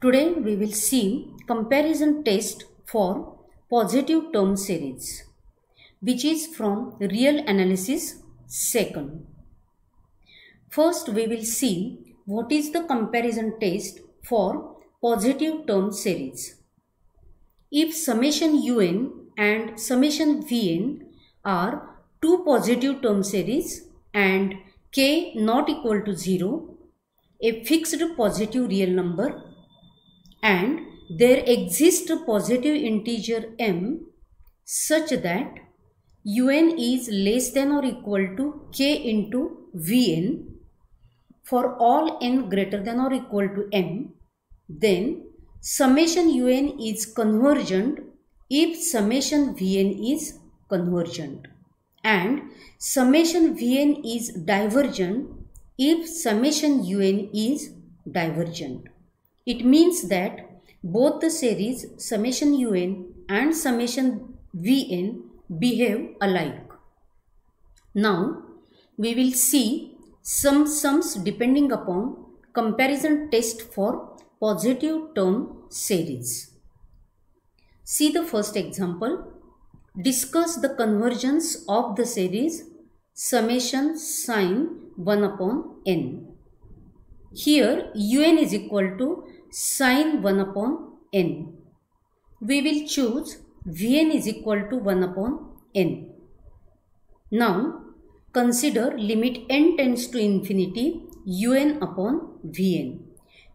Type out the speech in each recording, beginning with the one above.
Today we will see comparison test for positive term series, which is from real analysis second. First we will see what is the comparison test for positive term series. If summation un and summation vn are two positive term series and k not equal to 0, a fixed positive real number, and there exists a positive integer m such that un is less than or equal to k into vn for all n greater than or equal to m, then summation un is convergent if summation vn is convergent, and summation vn is divergent if summation un is divergent. It means that both the series summation un and summation vn behave alike. Now we will see some sums depending upon comparison test for positive term series. See the first example. Discuss the convergence of the series summation sine 1 upon n. Here un is equal to sine 1 upon n. We will choose vn is equal to 1 upon n. Now consider limit n tends to infinity un upon vn,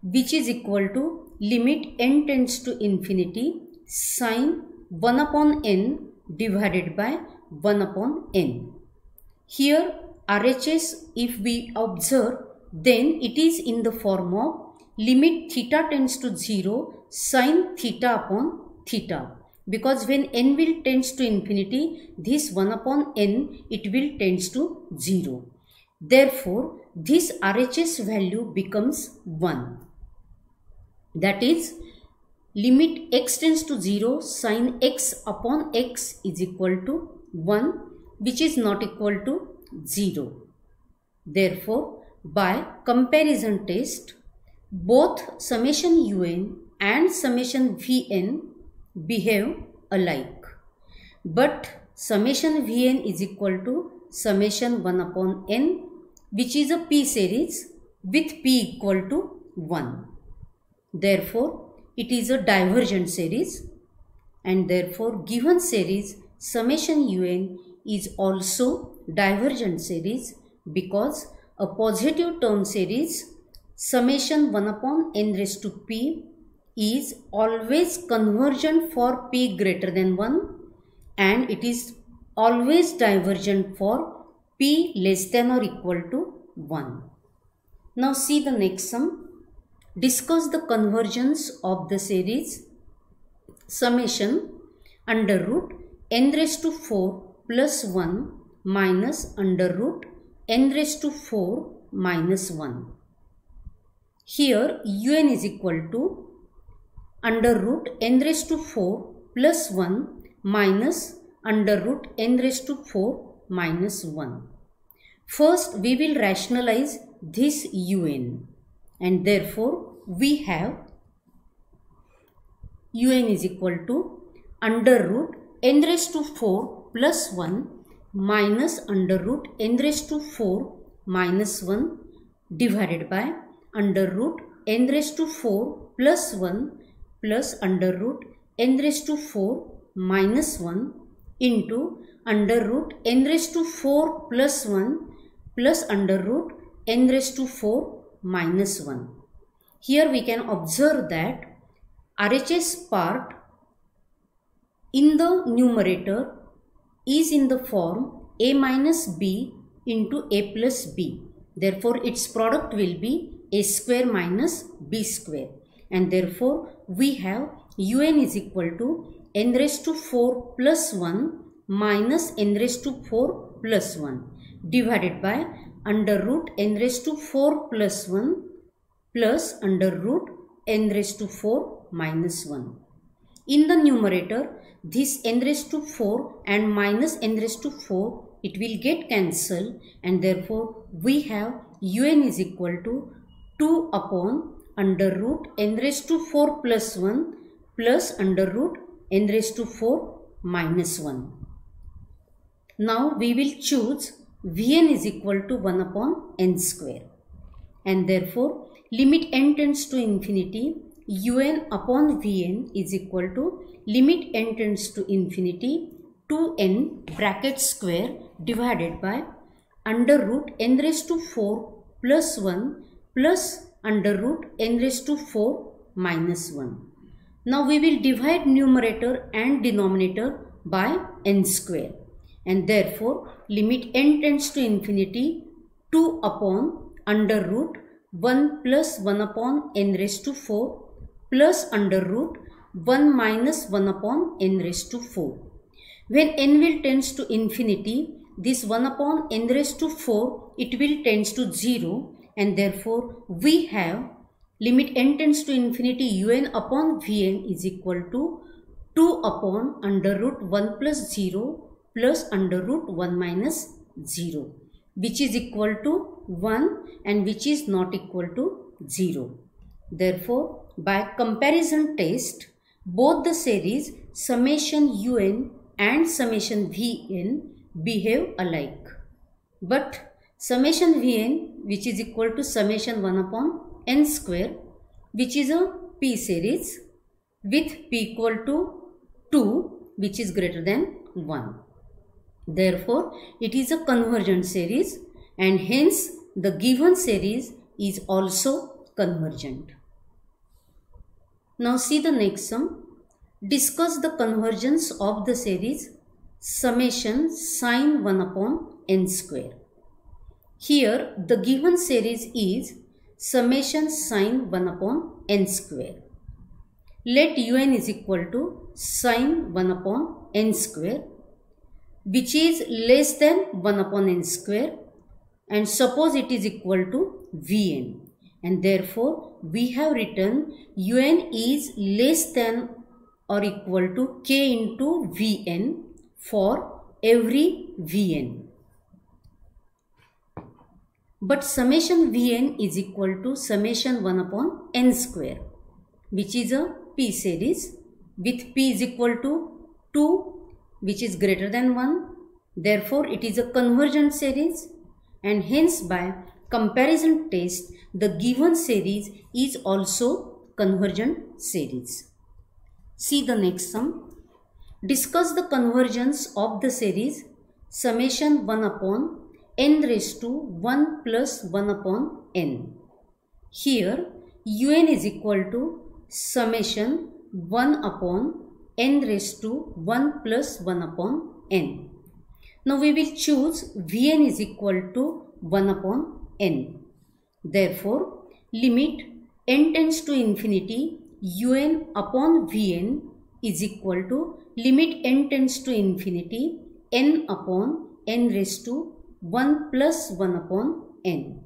which is equal to limit n tends to infinity sine 1 upon n divided by 1 upon n. Here RHS, if we observe, then it is in the form of limit theta tends to 0 sine theta upon theta, because when n will tends to infinity, this 1 upon n it will tends to 0. Therefore this RHS value becomes 1. That is, limit x tends to 0 sine x upon x is equal to 1, which is not equal to 0. Therefore by comparison test, both summation un and summation vn behave alike, but summation vn is equal to summation 1 upon n, which is a p series with p equal to 1. Therefore it is a divergent series, and therefore given series summation un is also divergent series, because a positive term series summation 1 upon n raised to p is always convergent for p greater than 1, and it is always divergent for p less than or equal to 1. Now see the next sum. Discuss the convergence of the series summation under root n raised to 4 plus 1 minus under root n raised to 4 minus 1. Here un is equal to under root n raised to 4 plus 1 minus under root n raised to 4 minus 1. First we will rationalize this un, and therefore we have un is equal to under root n raised to 4 plus 1 minus under root n raised to 4 minus 1 divided by under root n raised to 4 plus 1 plus under root n raised to 4 minus 1 into under root n raised to 4 plus 1 plus under root n raised to 4 minus 1. Here we can observe that RHS part in the numerator is in the form a minus b into a plus b. Therefore its product will be a square minus b square, and therefore we have un is equal to n raised to 4 plus 1 minus n raised to 4 plus 1 divided by under root n raised to 4 plus 1 plus under root n raised to 4 minus 1. In the numerator, this n raised to 4 and minus n raised to 4, it will get cancelled, and therefore we have un is equal to 2 upon under root n raised to 4 plus 1 plus under root n raised to 4 minus 1. Now we will choose Vn is equal to 1 upon n square, and therefore limit n tends to infinity, un upon Vn is equal to limit n tends to infinity 2n bracket square divided by under root n raised to 4 plus 1 plus under root n raised to 4 minus 1. Now we will divide numerator and denominator by n square, and therefore limit n tends to infinity 2 upon under root 1 plus 1 upon n raised to 4 plus under root 1 minus 1 upon n raised to 4. When n will tends to infinity, this 1 upon n raised to 4, it will tends to 0, and therefore we have limit n tends to infinity un upon Vn is equal to 2 upon under root 1 plus 0 plus under root 1 minus 0, which is equal to 1 and which is not equal to 0. Therefore, by comparison test, both the series summation un and summation Vn behave alike. But summation Vn, which is equal to summation 1 upon n square, which is a p series with p equal to 2, which is greater than 1. Therefore, it is a convergent series, and hence the given series is also convergent. Now see the next sum. Discuss the convergence of the series summation sine 1 upon n square. Here the given series is summation sine 1 upon n square. Let un is equal to sine 1 upon n square, which is less than 1 upon n square, and suppose it is equal to Vn, and therefore we have written un is less than or equal to k into Vn for every Vn. But summation Vn is equal to summation 1 upon n square, which is a p series with p is equal to 2, which is greater than 1. Therefore, it is a convergent series, and hence by comparison test, the given series is also convergent series. See the next sum. Discuss the convergence of the series summation 1 upon n raised to 1 plus 1 upon n. Here, un is equal to summation 1 upon n raised to 1 plus 1 upon n. Now we will choose Vn is equal to 1 upon n. Therefore, limit n tends to infinity un upon Vn is equal to limit n tends to infinity n upon n raised to 1 plus 1 upon n.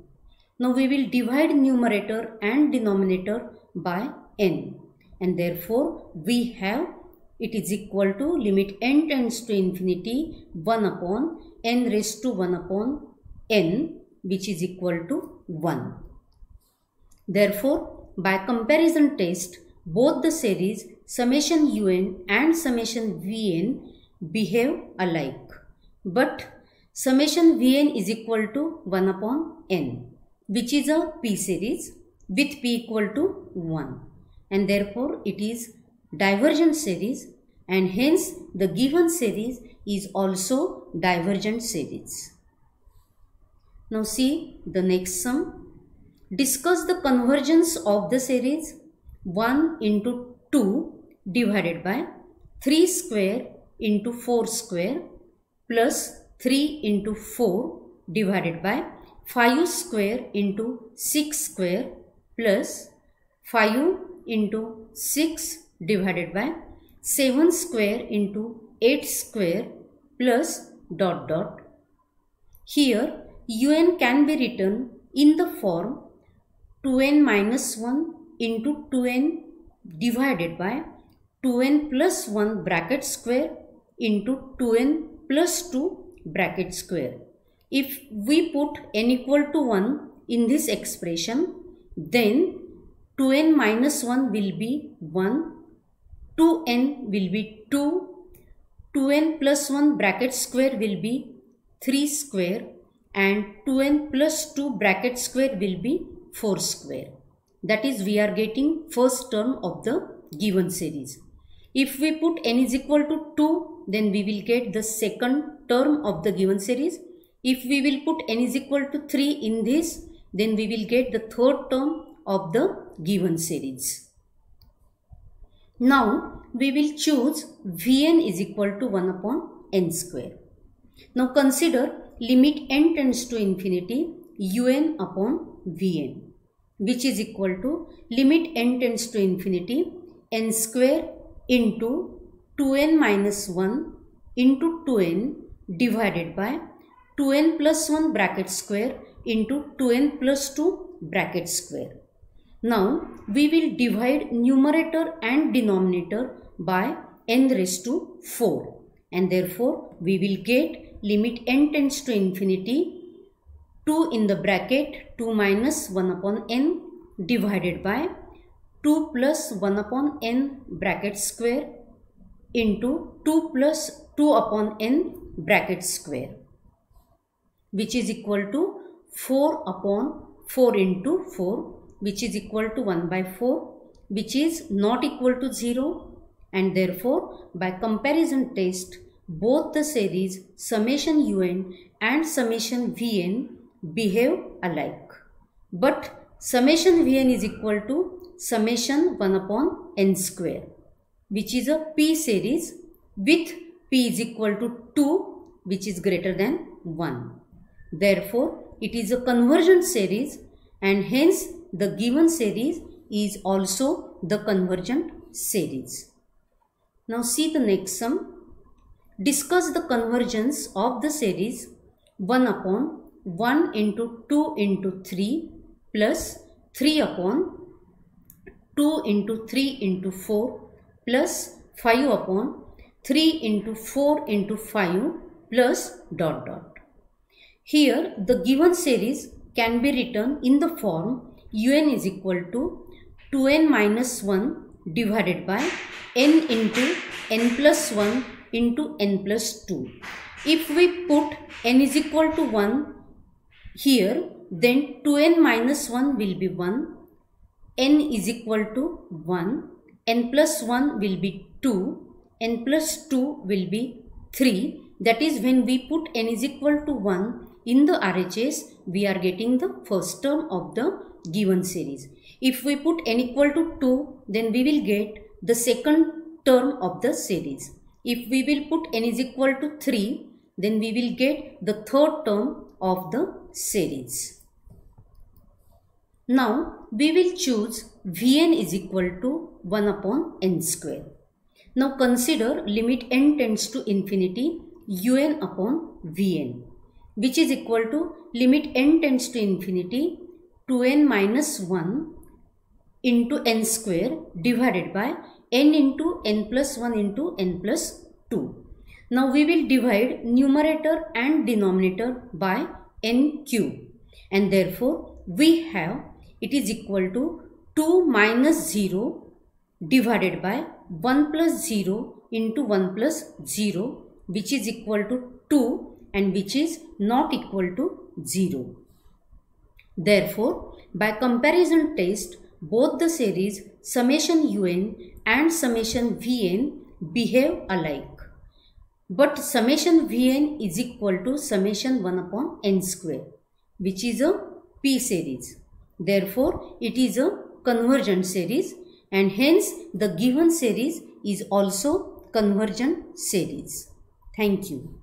Now we will divide numerator and denominator by n, and therefore we have it is equal to limit n tends to infinity 1 upon n raised to 1 upon n, which is equal to 1. Therefore, by comparison test, both the series summation un and summation Vn behave alike. But summation Vn is equal to 1 upon n, which is a p series with p equal to 1, and therefore it is divergent series, and hence the given series is also divergent series. Now see the next sum. Discuss the convergence of the series 1 into 2 divided by 3 square into 4 square plus 3 into 4 divided by 5 square into 6 square plus 5 into 6 divided by 7 square into 8 square plus dot dot. Here un can be written in the form 2n minus 1 into 2n divided by 2n plus 1 bracket square into 2n plus 2 bracket square. If we put n equal to 1 in this expression, then 2n minus 1 will be 1, 2n will be 2, 2n plus 1 bracket square will be 3 square, and 2n plus 2 bracket square will be 4 square. That is, we are getting first term of the given series. If we put n is equal to 2, then we will get the second term of the given series. If we will put n is equal to 3 in this, then we will get the third term of the given series. Now we will choose Vn is equal to 1 upon n square. Now consider limit n tends to infinity un upon Vn, which is equal to limit n tends to infinity n square into 2n minus 1 into 2n divided by 2n plus 1 bracket square into 2n plus 2 bracket square. Now we will divide numerator and denominator by n raised to 4, and therefore we will get limit n tends to infinity 2 in the bracket 2 minus 1 upon n divided by 2 plus 1 upon n bracket square into 2 plus 2 upon n bracket square, which is equal to 4 upon 4 into 4, which is equal to 1 by 4, which is not equal to 0, and therefore by comparison test both the series summation un and summation vn behave alike. But summation vn is equal to summation 1 upon n square, which is a p series with p is equal to 2, which is greater than 1. Therefore, it is a convergent series, and hence the given series is also the convergent series. Now see the next sum. Discuss the convergence of the series 1 upon 1 into 2 into 3 plus 3 upon 2 into 3 into 4 plus 5 upon 3 into 4 into 5 plus dot dot. Here the given series can be written in the form un is equal to 2n minus 1 divided by n into n plus 1 into n plus 2. If we put n is equal to 1 here, then 2n minus 1 will be 1, n is equal to 1, n plus 1 will be 2, n plus 2 will be 3. That is, when we put n is equal to 1 in the RHS, we are getting the first term of the given series. If we put n equal to 2, then we will get the second term of the series. If we will put n is equal to 3, then we will get the third term of the series. Now we will choose Vn is equal to 1 upon n square. Now consider limit n tends to infinity un upon Vn, which is equal to limit n tends to infinity 2n minus 1 into n square divided by n into n plus 1 into n plus 2. Now we will divide numerator and denominator by n cube, and therefore we have it is equal to 2 minus 0 divided by 1 plus 0 into 1 plus 0, which is equal to 2 and which is not equal to 0. Therefore, by comparison test, both the series summation un and summation vn behave alike. But summation vn is equal to summation 1 upon n square, which is a p series. Therefore, it is a convergent series, and hence the given series is also convergent series. Thank you.